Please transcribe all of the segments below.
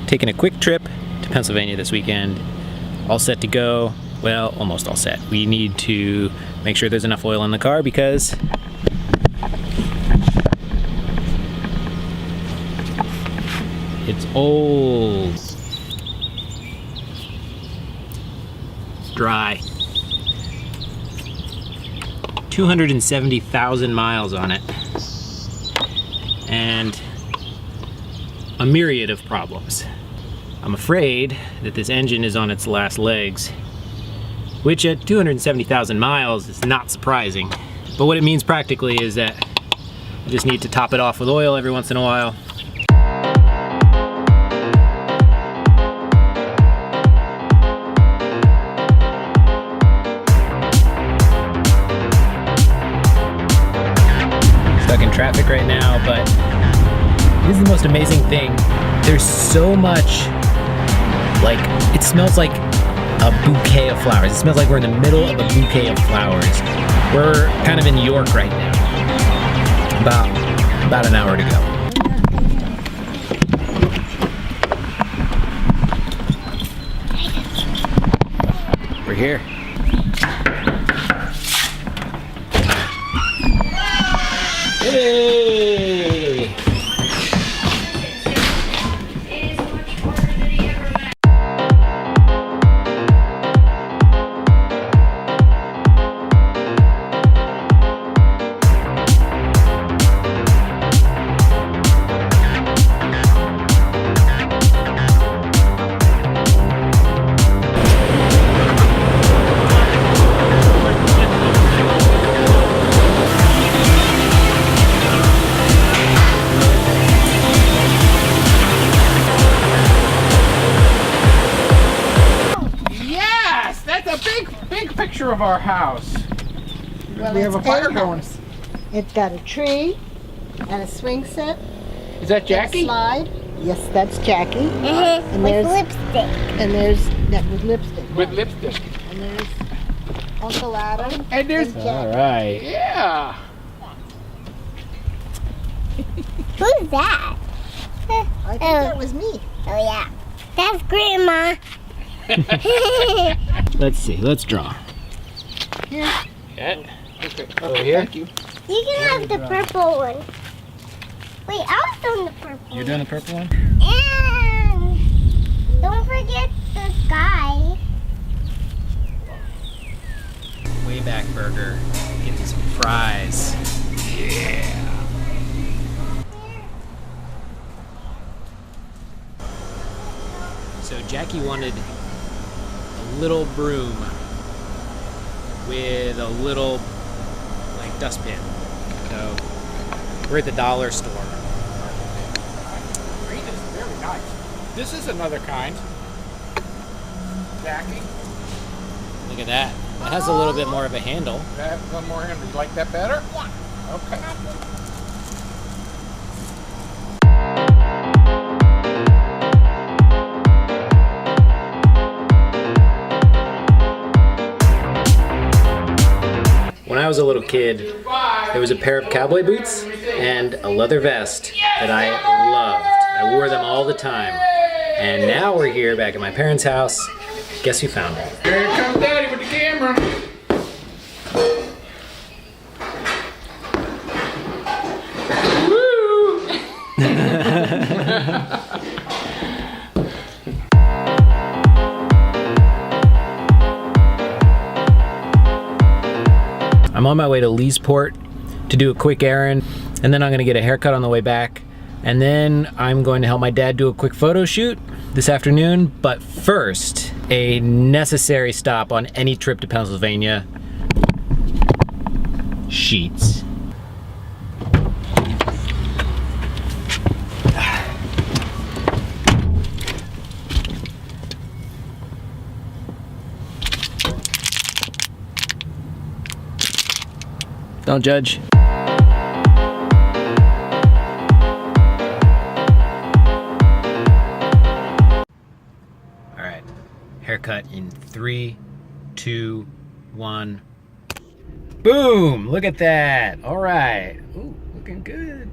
Taking a quick trip to Pennsylvania this weekend. All set to go. Well, almost all set. We need to make sure there's enough oil in the car because it's old. Dry. 270,000 miles on it. And a myriad of problems. I'm afraid that this engine is on its last legs, which at 270,000 miles is not surprising. But what it means practically is that I just need to top it off with oil every once in a while. Stuck in traffic right now, but this is the most amazing thing. There's so much, like, it smells like a bouquet of flowers. It smells like we're in the middle of a bouquet of flowers. We're kind of in New York right now. About an hour to go. We're here. Hey! Picture of our house. Well, we have a fire going. It's got a tree and a swing set. Is that Jackie? And a slide. Yes, that's Jackie. And there's with lipstick. And there's with lipstick. With lipstick. And there's Uncle Adam. And there's All right. Yeah. Who's that? I think that was me. Oh yeah, that's Grandma. Let's see. Let's draw. Here. Okay. Over here? Thank you. You can have the purple one. Wait, I was doing the purple. You're doing the purple one? And don't forget the sky. Way back burger. Getting some fries. Yeah. So Jackie wanted a little broom with a little like dustbin. So we're at the dollar store. Green is very nice. This is another kind. Jackie. Look at that. It has a little bit more of a handle. That one more hand. You like that better? Yeah. Okay. When I was a little kid, there was a pair of cowboy boots and a leather vest that I loved. I wore them all the time. And now we're here back at my parents' house. Guess who found them? Here comes Daddy with the camera. I'm on my way to Leesport to do a quick errand, and then I'm gonna get a haircut on the way back, and then I'm going to help my dad do a quick photo shoot this afternoon. But first, a necessary stop on any trip to Pennsylvania: sheets. Don't judge. All right, haircut in 3, 2, 1. Boom! Look at that. All right. Ooh, looking good.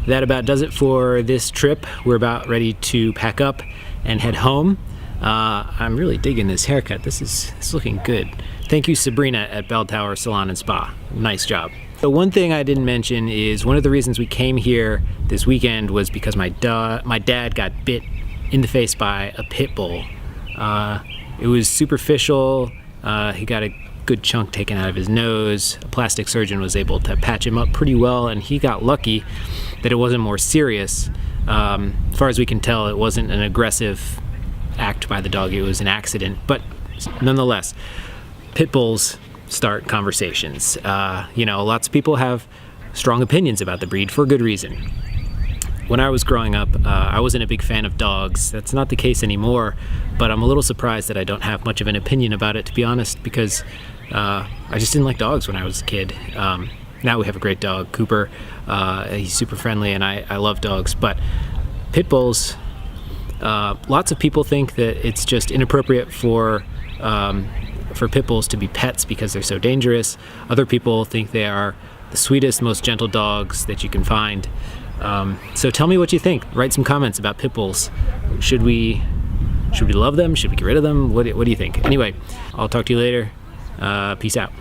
that about does it for this trip. We're about ready to pack up and head home. I'm really digging this haircut. This is looking good. Thank you, Sabrina at Bell Tower Salon and Spa. Nice job. The one thing I didn't mention is one of the reasons we came here this weekend was because my dad got bit in the face by a pit bull. It was superficial. He got a good chunk taken out of his nose. A plastic surgeon was able to patch him up pretty well, and he got lucky that it wasn't more serious. As far as we can tell, it wasn't an aggressive act by the dog. It was an accident, but nonetheless, pit bulls start conversations. You know, lots of people have strong opinions about the breed for good reason. When I was growing up, I wasn't a big fan of dogs. That's not the case anymore, but I'm a little surprised that I don't have much of an opinion about it, to be honest, because I just didn't like dogs when I was a kid. Now we have a great dog, Cooper. He's super friendly, and I love dogs, but pit bulls, lots of people think that it's just inappropriate for pit bulls to be pets because they're so dangerous. Other people think they are the sweetest, most gentle dogs that you can find. So tell me what you think. Write some comments about pit bulls. Should we love them? Should we get rid of them? What do you think? Anyway, I'll talk to you later. Peace out.